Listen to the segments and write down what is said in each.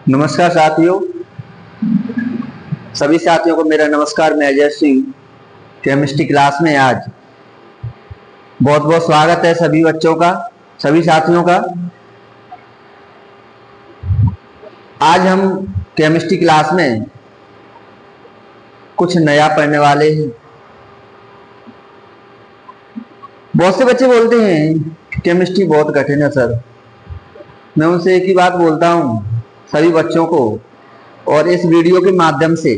नमस्कार साथियों। सभी साथियों को मेरा नमस्कार। मैं अजय सिंह केमिस्ट्री क्लास में आज बहुत बहुत स्वागत है सभी बच्चों का, सभी साथियों का। आज हम केमिस्ट्री क्लास में कुछ नया पढ़ने वाले हैं। बहुत से बच्चे बोलते हैं केमिस्ट्री बहुत कठिन है सर। मैं उनसे एक ही बात बोलता हूं सभी बच्चों को, और इस वीडियो के माध्यम से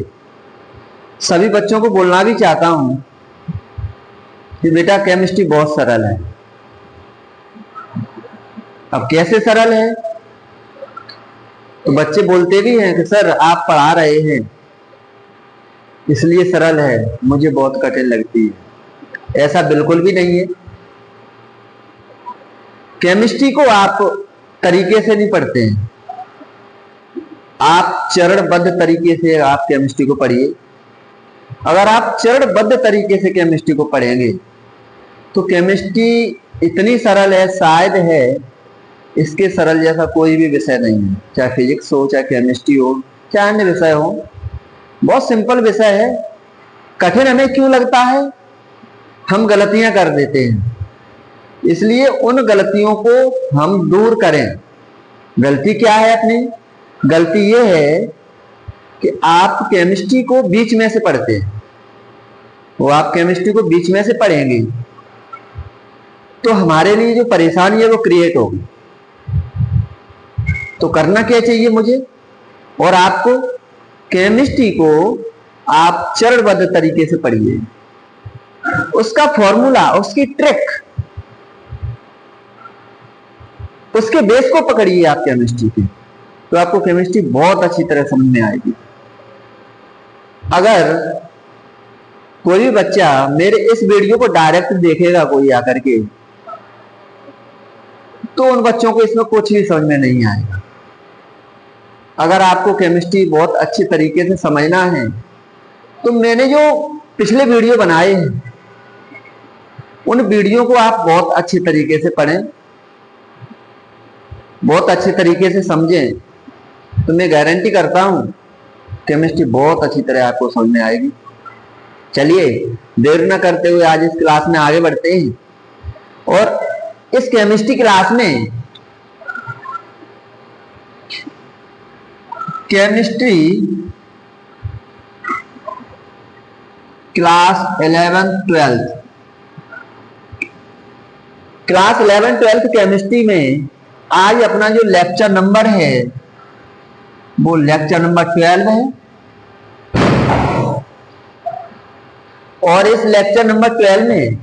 सभी बच्चों को बोलना भी चाहता हूं कि बेटा केमिस्ट्री बहुत सरल है। अब कैसे सरल है? तो बच्चे बोलते भी हैं कि सर आप पढ़ा रहे हैं इसलिए सरल है, मुझे बहुत कठिन लगती है। ऐसा बिल्कुल भी नहीं है। केमिस्ट्री को आप तरीके से नहीं पढ़ते हैं, आप चरणबद्ध तरीके से आप केमिस्ट्री को पढ़िए। अगर आप चरणबद्ध तरीके से केमिस्ट्री को पढ़ेंगे तो केमिस्ट्री इतनी सरल है, शायद है इसके सरल जैसा कोई भी विषय नहीं है। चाहे फिजिक्स हो, चाहे केमिस्ट्री हो, चाहे अन्य विषय हो, बहुत सिंपल विषय है। कठिन हमें क्यों लगता है? हम गलतियां कर देते हैं, इसलिए उन गलतियों को हम दूर करें। गलती क्या है अपनी? गलती यह है कि आप केमिस्ट्री को बीच में से पढ़ते हैं। वो आप केमिस्ट्री को बीच में से पढ़ेंगे तो हमारे लिए जो परेशानी है वो क्रिएट होगी। तो करना क्या चाहिए मुझे और आपको? केमिस्ट्री को आप चरणबद्ध तरीके से पढ़िए। उसका फॉर्मूला, उसकी ट्रिक, उसके बेस को पकड़िए आप केमिस्ट्री के, तो आपको केमिस्ट्री बहुत अच्छी तरह समझ में आएगी। अगर कोई भी बच्चा मेरे इस वीडियो को डायरेक्ट देखेगा कोई आकर के, तो उन बच्चों को इसमें कुछ भी समझ में नहीं आएगा। अगर आपको केमिस्ट्री बहुत अच्छी तरीके से समझना है तो मैंने जो पिछले वीडियो बनाए हैं उन वीडियो को आप बहुत अच्छी तरीके से पढ़ें, बहुत अच्छे तरीके से समझें, तो मैं गारंटी करता हूं केमिस्ट्री बहुत अच्छी तरह आपको समझ में आएगी। चलिए देर न करते हुए आज इस क्लास में आगे बढ़ते हैं। और इस केमिस्ट्री क्लास में केमिस्ट्री क्लास 11-12 क्लास 11-12 केमिस्ट्री में आज अपना जो लेक्चर नंबर है वो लेक्चर नंबर 12 है। और इस लेक्चर नंबर 12 में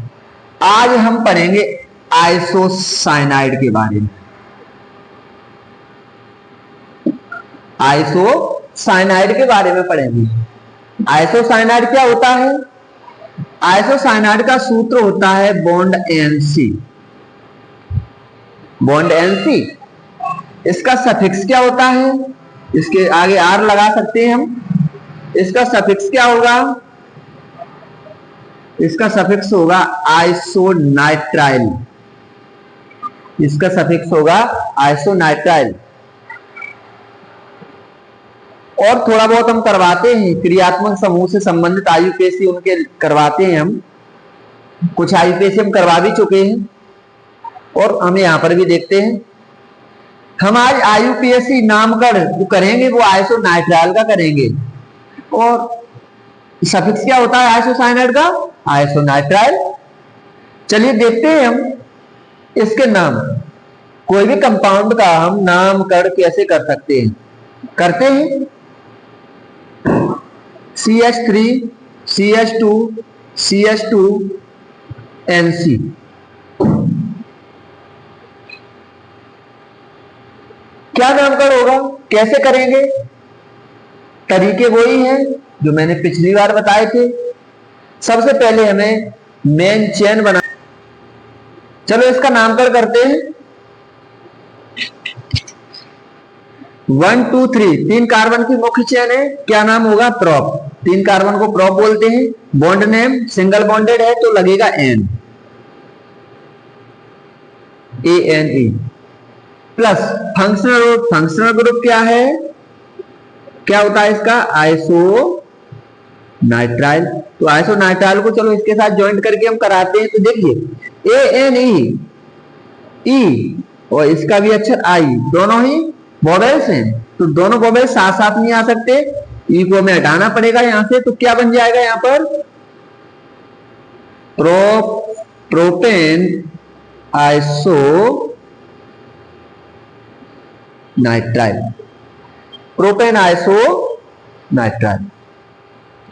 आज हम पढ़ेंगे आइसोसाइनाइड के बारे में। आइसोसाइनाइड के बारे में पढ़ेंगे। आइसोसाइनाइड क्या होता है? आइसोसाइनाइड का सूत्र होता है बॉन्ड एनसी। बॉन्ड एनसी, इसका सफिक्स क्या होता है? इसके आगे आर लगा सकते हैं हम। इसका सफिक्स क्या होगा? इसका सफिक्स होगा आइसोनाइट्राइल। इसका सफिक्स होगा आइसोनाइट्राइल। और थोड़ा बहुत हम करवाते हैं, क्रियात्मक समूह से संबंधित आईयूपीएसी उनके करवाते हैं हम। कुछ आईयूपीएसी हम करवा भी चुके हैं और हम यहां पर भी देखते हैं। हम आज आईयूपीएसी नामकरण जो करेंगे वो आइसोनाइट्राइल का करेंगे। और सफिक्स क्या होता है आइसोसाइनाइड का? आइसोनाइट्राइल। चलिए देखते हैं हम इसके नाम। कोई भी कंपाउंड का हम नामकरण कैसे कर सकते हैं? करते हैं। CH3 CH2 CH2 NC। क्या नामकरण होगा? कैसे करेंगे? तरीके वही हैं जो मैंने पिछली बार बताए थे। सबसे पहले हमें मेन चेन बना, चलो इसका नामकरण करते हैं। 1 2 3 3 कार्बन की मुख्य चेन है। क्या नाम होगा? प्रोप। 3 कार्बन को प्रोप बोलते हैं। बॉन्ड नेम सिंगल बॉन्डेड है तो लगेगा ane, ANE। Plus functional group क्या है? क्या होता है इसका? आइसोनाइट्राइल। तो आइसोनाइट्राइल को चलो इसके साथ ज्वाइंट करके हम कराते हैं। तो देखिए ANE ई और इसका भी अक्षर आई, दोनों ही वोवेल्स हैं। तो दोनों वोवेल्स साथ साथ नहीं आ सकते, ई को हमें हटाना पड़ेगा यहां से। तो क्या बन जाएगा यहां पर? Propane iso nitrile, propane iso nitrile.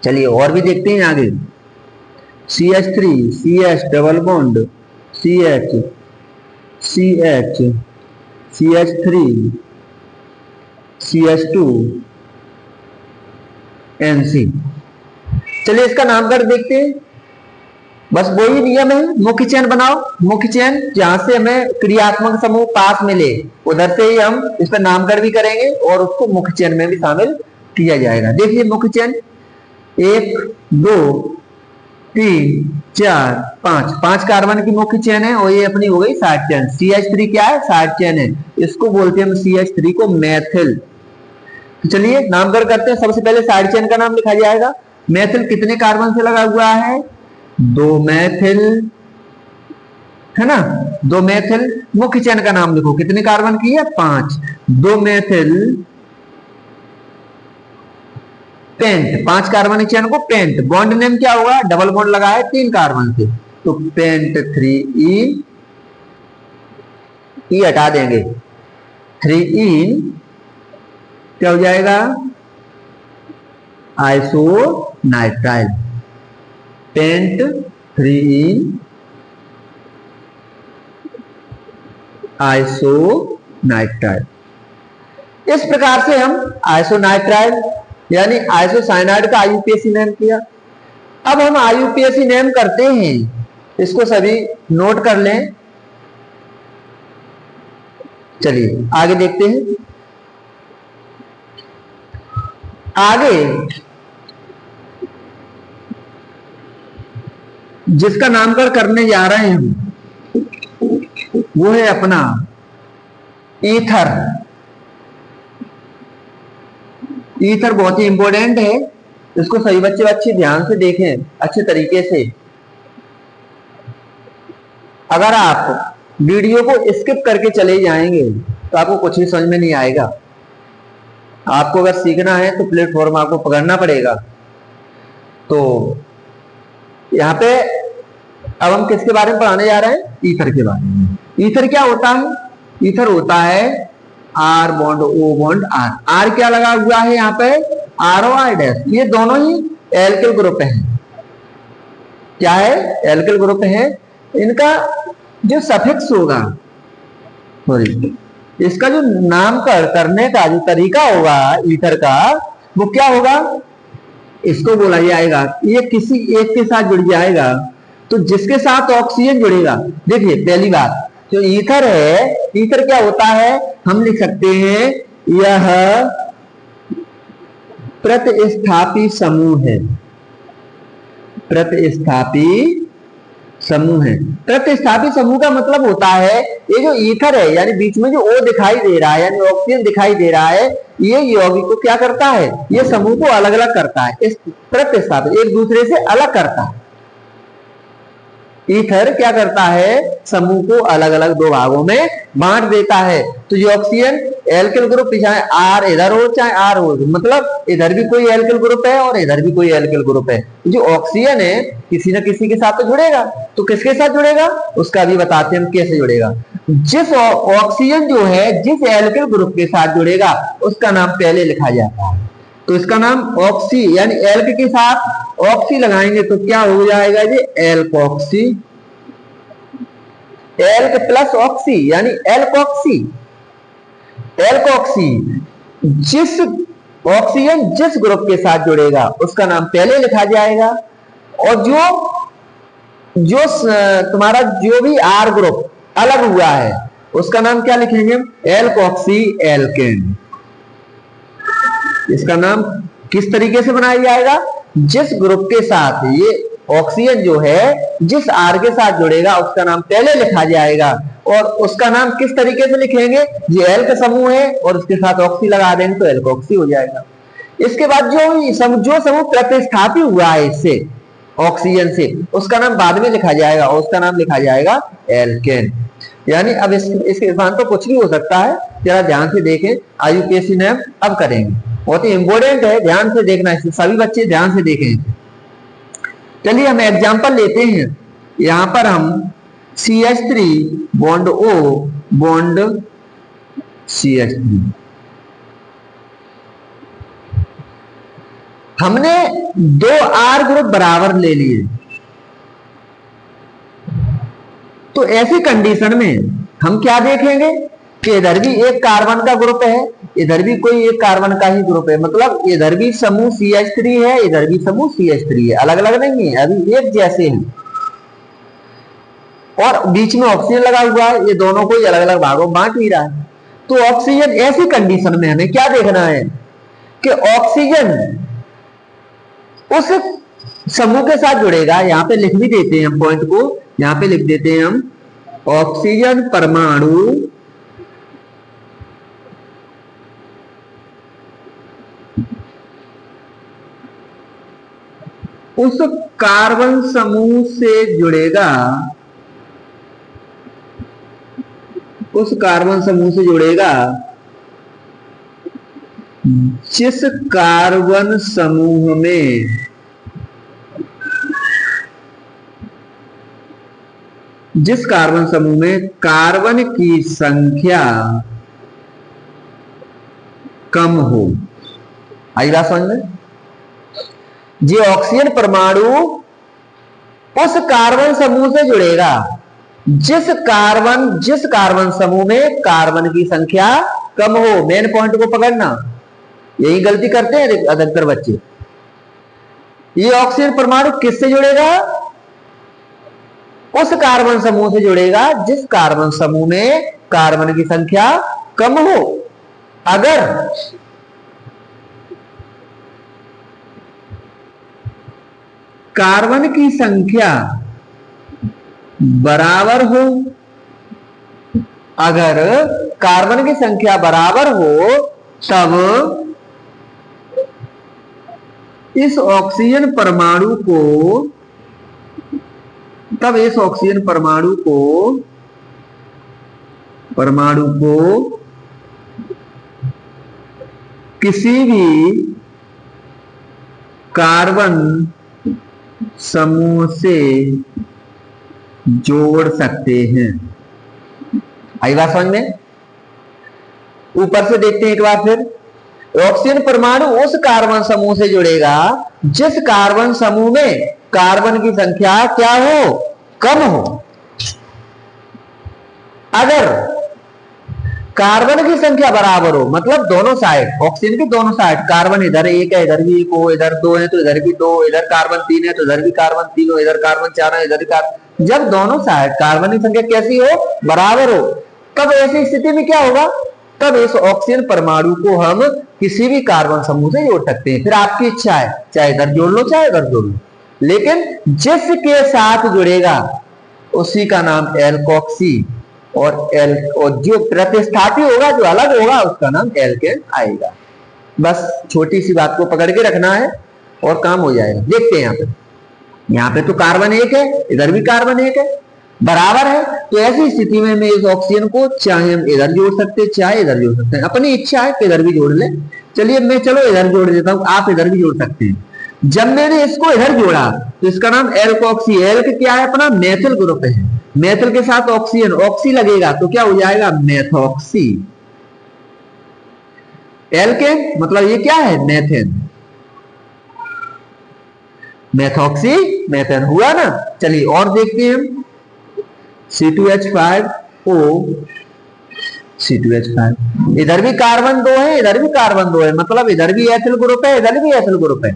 चलिए और भी देखते हैं आगे। CH3 CH double bond CH CH CH3 CH2 NC। चलिए इसका नामकरण देखते हैं। बस वही नियम है, मुख्य चेन बनाओ। मुख्य चेन जहां से हमें क्रियात्मक समूह पास मिले उधर से ही हम इस पर नामकरण भी करेंगे और उसको मुख्य चेन में भी शामिल किया जाएगा। देखिए मुख्य चेन 1 2 3 4 5, 5 कार्बन की मुख्य चेन है और ये अपनी हो गई साइड चेन। CH3 क्या है? साइड चेन है, इसको बोलते हैं हम CH3 को मेथिल। तो चलिए नामकरण करते हैं। सबसे पहले साइड चेन का नाम लिखा जाएगा। मेथिल कितने कार्बन से लगा हुआ है? 2 मेथिल, है ना? 2 मेथिल। मुख्य चेन का नाम लिखो, कितने कार्बन की है? 5। 2 मेथिल पेंट, 5 कार्बन चेन को पेंट। बॉन्ड नेम क्या होगा? डबल बॉन्ड लगा है 3 कार्बन से, तो पेंट 3 ई हटा देंगे। 3 क्या हो जाएगा? आइसोनाइट्राइल। पेंट 3 आइसोनाइट्राइल। इस प्रकार से हम आइसोनाइट्राइल यानी आइसोसाइनाइड का IUPAC नेम किया। अब हम IUPAC नेम करते हैं, इसको सभी नोट कर लें। चलिए आगे देखते हैं। आगे जिसका नामकरण करने जा रहे हैं हम, वो है अपना ईथर। ईथर बहुत ही इंपॉर्टेंट है, इसको सभी बच्चे अच्छे ध्यान से देखें, अच्छे तरीके से। अगर आप वीडियो को स्किप करके चले जाएंगे तो आपको कुछ भी समझ में नहीं आएगा। आपको अगर सीखना है तो प्लेटफॉर्म आपको पकड़ना पड़ेगा। तो यहाँ पे अब हम किसके बारे में पढ़ाने जा रहे हैं? ईथर के बारे में। ईथर क्या होता है? ईथर होता है R bond O bond R। R क्या लगा हुआ है यहाँ पे? ROI-। ये दोनों ही एल्किल ग्रुप है। क्या है? एल्किल ग्रुप है। इनका जो सफिक्स होगा, सॉरी, इसका जो नामकरण करने का जो तरीका होगा ईथर का, वो क्या होगा? इसको बोला जाएगा, ये किसी एक के साथ जुड़ जाएगा तो जिसके साथ ऑक्सीजन जुड़ेगा। देखिए पहली बात, जो ईथर है, ईथर क्या होता है? हम लिख सकते हैं यह प्रतिस्थापी समूह है। प्रतिस्थापी समूह है। प्रतिस्थापी समूह का मतलब होता है ये जो ईथर है, यानी बीच में जो O दिखाई दे रहा है, यानी ऑक्सीजन दिखाई दे रहा है, ये यौगिक को क्या करता है? ये समूह को अलग अलग करता है। इस प्रतिस्थापित एक दूसरे से अलग करता है। ईथर क्या करता है? समूह को अलग अलग 2 भागों में बांट देता है। तो ये ऑक्सीजन एल्किल ग्रुप, चाहे R इधर हो चाहे R हो, मतलब इधर भी कोई एल्किल ग्रुप है और इधर भी कोई एल्किल ग्रुप है। जो ऑक्सीजन है किसी न किसी के साथ तो जुड़ेगा। तो किसके साथ जुड़ेगा उसका भी बताते हैं हम कैसे जुड़ेगा। जिस ऑक्सीजन जो है जिस एल्किल ग्रुप के साथ जुड़ेगा उसका नाम पहले लिखा जाता है। तो इसका नाम ऑक्सी, यानी एल्क के साथ ऑक्सी लगाएंगे तो क्या हो जाएगा? ये एल्कोक्सी। एल्क प्लस ऑक्सी यानी एल्कोक्सी। एल्कोक्सी। जिस ऑक्सीजन जिस ग्रुप के साथ जुड़ेगा उसका नाम पहले लिखा जाएगा, और जो तुम्हारा जो भी R ग्रुप अलग हुआ है उसका नाम क्या लिखेंगे? Alkoxy alkane. इसका नाम किस तरीके से बनाया जाएगा? जिस ग्रुप के साथ ये ऑक्सीजन जो है जिस R के साथ जुड़ेगा उसका नाम पहले लिखा जाएगा, और उसका नाम किस तरीके से लिखेंगे? ये एल्क समूह है और उसके साथ ऑक्सी लगा देंगे तो एल्कोक्सी हो जाएगा। इसके बाद जो समूह प्रतिस्थापित हुआ है इससे, ऑक्सीजन से, उसका नाम बाद में लिखा जाएगा, उसका नाम लिखा जाएगा एल्केन। यानी अब इसके स्थान पर कुछ भी हो सकता है, जरा ध्यान से देखें। आईयूपीएससी ने अब करेंगे, बहुत ही इंपॉर्टेंट है, ध्यान से देखना, इसे सभी बच्चे ध्यान से देखें। चलिए हम एग्जांपल लेते हैं। यहां पर हम CH3 bond O bond CH3, हमने 2 R ग्रुप बराबर ले लिए। तो ऐसी कंडीशन में हम क्या देखेंगे कि इधर भी एक कार्बन का ग्रुप है, इधर भी कोई एक कार्बन का ही ग्रुप है, मतलब इधर भी समूह CH3 है, इधर भी समूह CH3 है, अलग अलग नहीं है, अभी एक जैसे हैं। और बीच में ऑक्सीजन लगा हुआ है, ये दोनों को अलग अलग भागों में बांट नहीं रहा है। तो ऑक्सीजन, ऐसी कंडीशन में हमें क्या देखना है कि ऑक्सीजन उस समूह के साथ जुड़ेगा। यहां पे लिख भी देते हैं हम पॉइंट को, यहां पे लिख देते हैं हम, ऑक्सीजन परमाणु उस कार्बन समूह से जुड़ेगा, उस कार्बन समूह से जुड़ेगा जिस कार्बन समूह में कार्बन की संख्या कम हो। आई बात समझ में? ये ऑक्सीजन परमाणु उस कार्बन समूह से जुड़ेगा जिस कार्बन समूह में कार्बन की संख्या कम हो। मेन पॉइंट को पकड़ना, यही गलती करते हैं अधिकतर बच्चे। ये ऑक्सीजन परमाणु किससे जुड़ेगा? उस कार्बन समूह से जुड़ेगा जिस कार्बन समूह में कार्बन की संख्या कम हो। अगर कार्बन की संख्या बराबर हो, अगर कार्बन की संख्या बराबर हो, तब इस ऑक्सीजन परमाणु को किसी भी कार्बन समूह से जोड़ सकते हैं। आई बात समझ में? ऊपर से देखते हैं एक बार फिर। ऑक्सीजन परमाणु उस कार्बन समूह से जुड़ेगा जिस कार्बन समूह में कार्बन की संख्या क्या हो? कम हो। अगर कार्बन की संख्या बराबर हो, मतलब दोनों साइड, ऑक्सीजन की दोनों साइड, कार्बन इधर एक है, इधर भी एक हो, इधर 2 है तो इधर भी 2, इधर कार्बन 3 है तो इधर भी कार्बन 3 हो, इधर कार्बन 4 है, इधर भी कार्बन, जब दोनों साइड कार्बन की संख्या कैसी हो? बराबर हो, तब ऐसी स्थिति में क्या होगा? तब इस ऑक्सीजन परमाणु को हम किसी भी कार्बन समूह से जोड़ सकते हैं। फिर आपकी इच्छा है, चाहे इधर जोड़ लो चाहे इधर जोड़ लो, लेकिन जिसके साथ जुड़ेगा उसी का नाम एल्कोक्सी, और जो प्रतिस्थापी होगा, जो अलग होगा, उसका नाम एल्केन आएगा। बस छोटी सी बात को पकड़ के रखना है और काम हो जाएगा। देखते हैं यहाँ पे तो कार्बन 1 है, इधर भी कार्बन 1 है, बराबर है। तो ऐसी स्थिति में मैं इस ऑक्सीजन को चाहे हम इधर जोड़ सकते हैं चाहे इधर जोड़ सकते हैं, अपनी इच्छा है कि इधर भी जोड़ ले। चलिए मैं चलो इधर जोड़ देता हूं, आप इधर भी जोड़ सकते हैं। जब मैंने इसको इधर जोड़ा तो इसका नाम एल्कोक्सी। एल्क क्या है? अपना मेथिल ग्रुप है, मेथिल के साथ ऑक्सीजन, ऑक्सी लगेगा तो क्या हो जाएगा? मेथॉक्सी। एल्केन मतलब ये क्या है? मेथेन, मेथॉक्सी मेथेन हुआ ना। चलिए और देखते हैं हम, C2H5O C2H5, इधर भी कार्बन 2 है, इधर भी कार्बन 2 है, मतलब इधर भी एथिल ग्रुप है, इधर भी एथिल ग्रुप है।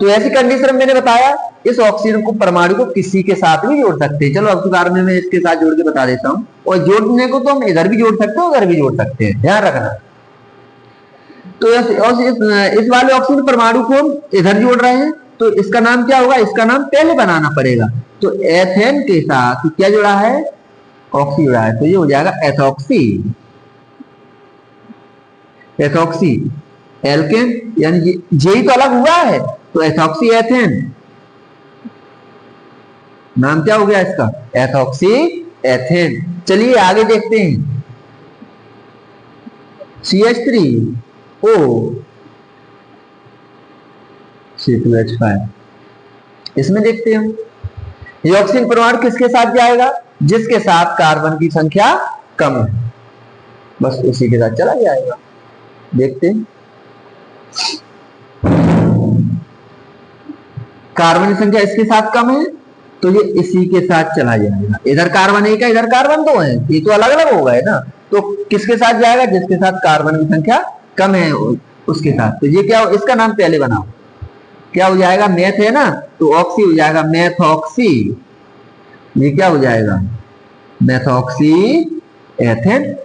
तो ऐसी कंडीशन में मैंने बताया इस ऑक्सीजन को परमाणु को किसी के साथ भी जोड़ सकते हैं। चलो अब के बारे में मैं इसके साथ जोड़ के बता देता हूं। और जोड़ने को तो हम इधर भी जोड़ सकते हैं, उधर भी जोड़ सकते हैं, ध्यान रखना। तो इस वाले ऑक्सीजन परमाणु को हम इधर जोड़ रहे हैं, तो इसका नाम क्या होगा? इसका नाम पहले बनाना पड़ेगा। तो एथेन के साथ क्या जुड़ा है? ऑक्सी जुड़ा है, तो ये हो जाएगा एथॉक्सी। एथॉक्सी एल्केन, यानी जे ही तो अलग हुआ है, तो एथॉक्सी एथेन, नाम क्या हो गया इसका, एथॉक्सी एथेन। चलिए आगे देखते हैं, CH3O C2H5, इसमें देखते हैं ये ऑक्सीजन परमाणु किसके साथ जाएगा, जिसके साथ कार्बन की संख्या कम है, बस उसी के साथ चला जाएगा। देखते हैं, कार्बन की संख्या इसके साथ कम है तो ये इसी के साथ चला जाएगा। इधर कार्बन एक है, इधर कार्बन दो है, ये तो अलग अलग हो गए ना, तो किसके साथ जाएगा, जिसके साथ कार्बन की संख्या कम है उसके साथ। तो ये क्या हो, इसका नाम पहले बनाओ, क्या हो जाएगा, मैथ है ना, तो ऑक्सी हो जाएगा मैथॉक्सी, ये क्या हो जाएगा, मैथॉक्सी एथेन।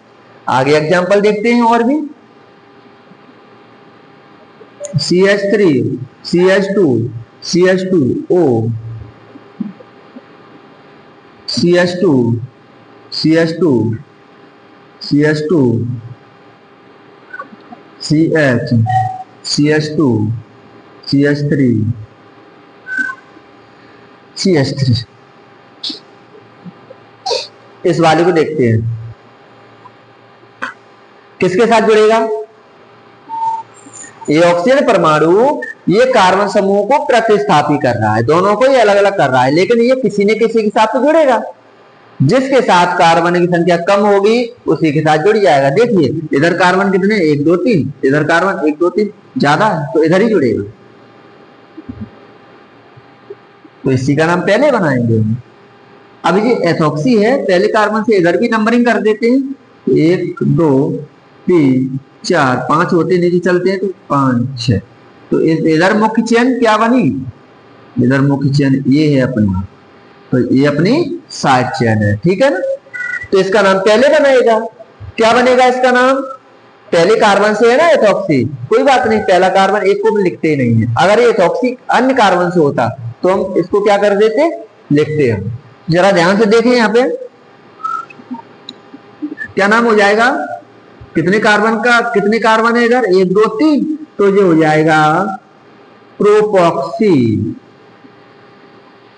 आगे एग्जांपल देखते हैं और भी, CH3 CH2 CH2O CH2 CH2 CH2 CH CH2 CH3 CH3। इस वाले को देखते हैं, किसके साथ जुड़ेगा, ये ऑक्सीजन परमाणु ये कार्बन समूह को प्रतिस्थापित कर रहा है, दोनों को ये अलग अलग कर रहा है, लेकिन ये किसी न किसी के साथ तो जुड़ेगा, जिसके साथ कार्बन की संख्या कम होगी उसी के साथ जुड़ जाएगा। देखिए इधर कार्बन कितने, 1 2 3, इधर कार्बन 1 2 3 ज्यादा है तो इधर ही जुड़ेगा, तो इसी का नाम पहले बनाएंगे। अब ये एथॉक्सी है, पहले कार्बन से इधर भी नंबरिंग कर देते हैं, 1 2 3 4 5 होते नीचे चलते हैं तो 5 6, तो इधर मुख्य चेन क्या बनी, इधर मुख्य चेन ये है अपनी, तो ये अपनी साइड चेन है, ठीक है ना। तो इसका नाम पहले बनाएगा, क्या बनेगा इसका नाम, पहले कार्बन से है ना एथॉक्सी, कोई बात नहीं, पहला कार्बन एक को भी लिखते ही नहीं है, अगर ये एथॉक्सी अन्य कार्बन से होता तो हम इसको क्या कर देते, लिखते हैं। जरा ध्यान से देखें यहाँ पे क्या नाम हो जाएगा, कितने कार्बन का, कितने कार्बन है इधर, 1 2 3, तो ये हो जाएगा प्रोपॉक्सी,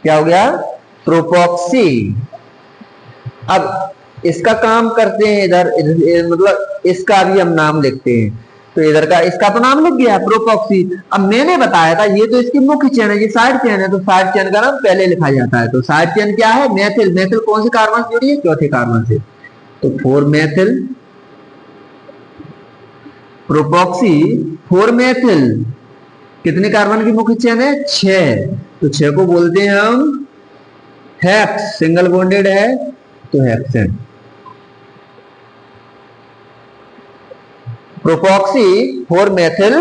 क्या हो गया, प्रोपॉक्सी। अब इसका काम करते हैं इधर, मतलब इसका भी हम नाम लिखते हैं, तो इधर का इसका तो नाम लिख गया प्रोपॉक्सी। अब मैंने बताया था ये तो इसकी मुख्य चेन है, ये साइड चेन है, तो साइड चेन का नाम पहले लिखा जाता है। तो साइड चेन क्या है, मेथिल, मेथिल कौन से कार्बन से जुड़ी है, चौथे कार्बन से, तो 4 मेथिल, प्रोपॉक्सी 4 मेथिल, कितने कार्बन की मुख्य चेन है, 6, तो 6 को बोलते हैं हम हेक्स, सिंगल बॉन्डेड है तो हेक्सेन। प्रोपॉक्सी 4 मेथिल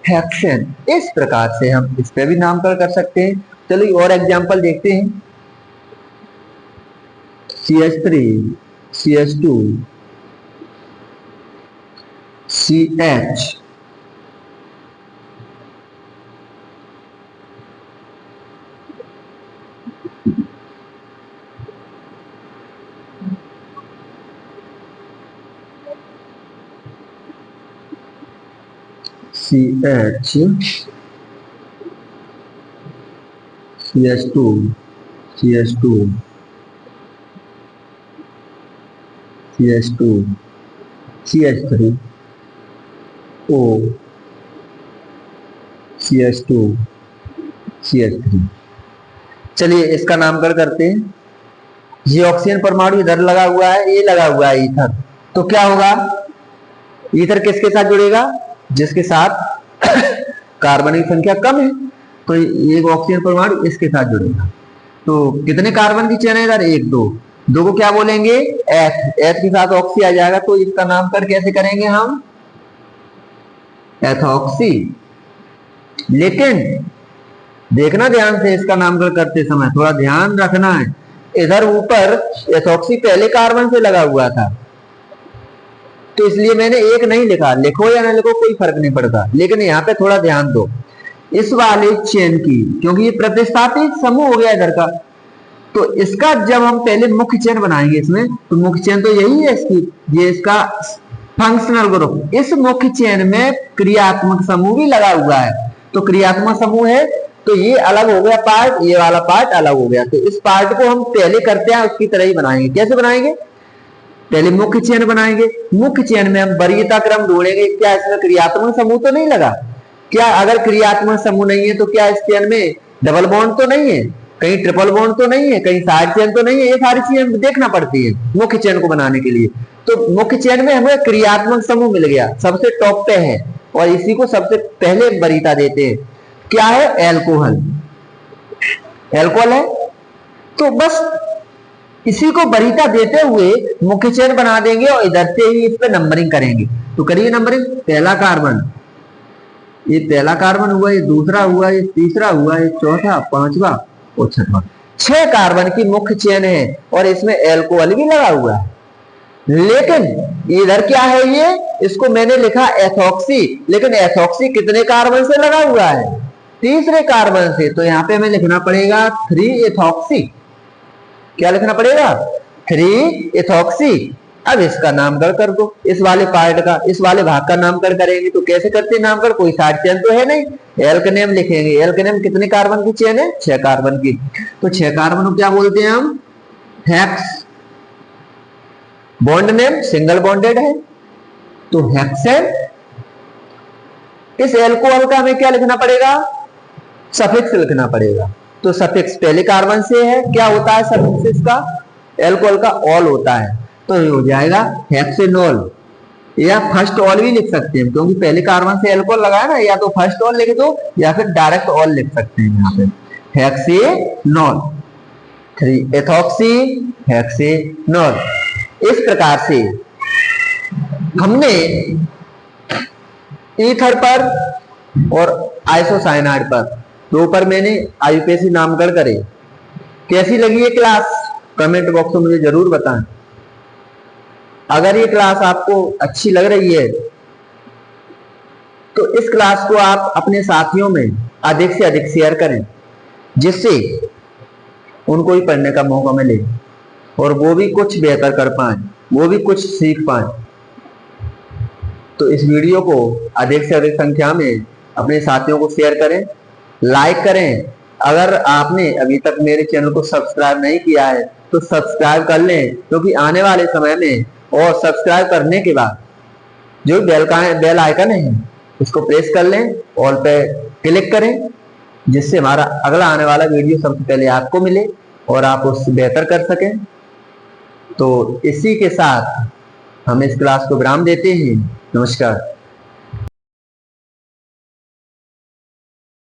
हेक्सेन, इस प्रकार से हम इस पे भी नामकरण कर सकते हैं। चलिए और एग्जांपल देखते हैं, CH3 CH2 CH CH2 CH2 CH2 CH3 O CH2 CH3। चलिए इसका नामकरण करते हैं, ये ऑक्सीजन परमाणु इधर लगा हुआ है, ये लगा हुआ है ईथर, तो क्या होगा, ईथर किसके साथ जुड़ेगा, जिसके साथ कार्बन की संख्या कम है, तो ये ऑक्सीजन परमाणु इसके साथ जुड़ेगा। तो कितने कार्बन की चेन है इधर, 1 2, 2 को क्या बोलेंगे, एथ, एथ के साथ ऑक्सी आ जाएगा, तो इसका नामकरण कैसे करेंगे हम, एथॉक्सी। लेकिन देखना ध्यान से, इसका नामकरण करते समय थोड़ा ध्यान रखना है, इधर ऊपर एथॉक्सी पहले कार्बन से लगा हुआ था, तो इसलिए मैंने 1 नहीं लिखा, लिखो या ना लिखो कोई फर्क नहीं पड़ता, लेकिन यहाँ पे थोड़ा ध्यान दो, इस वाले चेन की, क्योंकि ये प्रतिस्थापित समूह हो गया इधर का, तो इसका जब हम पहले मुख्य चेन बनाएंगे इसमें, तो मुख्य चेन तो यही है इसकी, ये इसका फंक्शनल ग्रुप, इस मुख्य चेन में क्रियात्मक समूह भी लगा हुआ है। तो क्रियात्मक समूह है तो ये अलग हो गया पार्ट, ये वाला पार्ट अलग हो गया। तो इस पार्ट को हम पहले करते हैं उसकी तरह ही बनाएंगे। कैसे बनाएंगे? पहले मुख्य चेन बनाएंगे। मुख्य चेन में हम वरीयता क्रम ढूंढेंगे। क्या इसमें क्रियात्मक समूह तो नहीं लगा? क्या अगर क्रियात्मक समूह नहीं है तो क्या इस चेन में डबल बॉन्ड तो नहीं है, कहीं ट्रिपल बॉन्ड तो नहीं है, कहीं साइड चेन तो नहीं है? ये सारी चीजें देखना पड़ती है मुख्य चेन को बनाने के लिए। तो मुख्य चेन में हमें क्रियात्मक समूह मिल गया, सबसे टॉप पे है और इसी को सबसे पहले वरीयता देते हैं। क्या है? एल्कोहल। एल्कोहल है तो बस इसी को वरीयता देते हुए मुख्य चेन बना देंगे और इधर से ही इस पे नंबरिंग करेंगे। तो करिए नंबरिंग। पहला कार्बन, ये पहला कार्बन हुआ, ये दूसरा हुआ, ये तीसरा हुआ, ये चौथा, पांचवा और छठवां। 6 कार्बन की मुख्य चेन है और इसमें एल्कोहल भी लगा हुआ है। लेकिन इधर क्या है? ये इसको मैंने लिखा एथॉक्सी, लेकिन एथॉक्सी कितने कार्बन से लगा हुआ है? तीसरे कार्बन से। तो यहाँ पे हमें लिखना पड़ेगा 3 एथॉक्सी। क्या लिखना पड़ेगा? 3 एथॉक्सी। अब इसका नामकरण कर दो, इस वाले पार्ट का, इस वाले भाग का नामकरण करेंगे। तो कैसे करते हैं नामकरण? कोई साइड चेन तो है नहीं, एल्केनेम लिखेंगे। एल्केनेम कितने कार्बन की चेन है? 6 कार्बन की। तो 6 कार्बन को क्या बोलते हैं हम? Hex. Bond name single bonded है तो हेक्सेन। इस एल्कोहल का हमें क्या लिखना पड़ेगा? सफिक्स लिखना पड़ेगा। तो सफिक्स पहले कार्बन से है, क्या होता है सफिक्स इसका? एल्कोहल का ऑल होता है। तो ये हो जाएगा हेक्सेनॉल, या फर्स्ट ऑल भी लिख सकते हैं क्योंकि पहले कार्बन से एल्कोहल लगा है ना। या तो फर्स्ट ऑल लिख दो या फिर डायरेक्ट ऑल लिख सकते हैं यहाँ पे। Hexanol, 3 ethoxy hexanol. इस प्रकार से हमने ईथर पर और आइसोसाइनाइड पर, दो पर मैंने आईयूपीएसी नामकरण करे। कैसी लगी ये क्लास? कमेंट बॉक्स में मुझे जरूर बताएं। अगर ये क्लास आपको अच्छी लग रही है तो इस क्लास को आप अपने साथियों में अधिक से अधिक शेयर करें, जिससे उनको भी पढ़ने का मौका मिले और वो भी कुछ बेहतर कर पाए, वो भी कुछ सीख पाए। तो इस वीडियो को अधिक से अधिक संख्या में अपने साथियों को शेयर करें, लाइक करें। अगर आपने अभी तक मेरे चैनल को सब्सक्राइब नहीं किया है तो सब्सक्राइब कर लें, क्योंकि आने वाले समय में, और सब्सक्राइब करने के बाद जो बेल आइकन है उसको प्रेस कर लें, ऑल पे क्लिक करें, जिससे हमारा अगला आने वाला वीडियो सबसे पहले आपको मिले और आप उससे बेहतर कर सकें। तो इसी के साथ हम इस क्लास को विराम देते हैं। नमस्कार।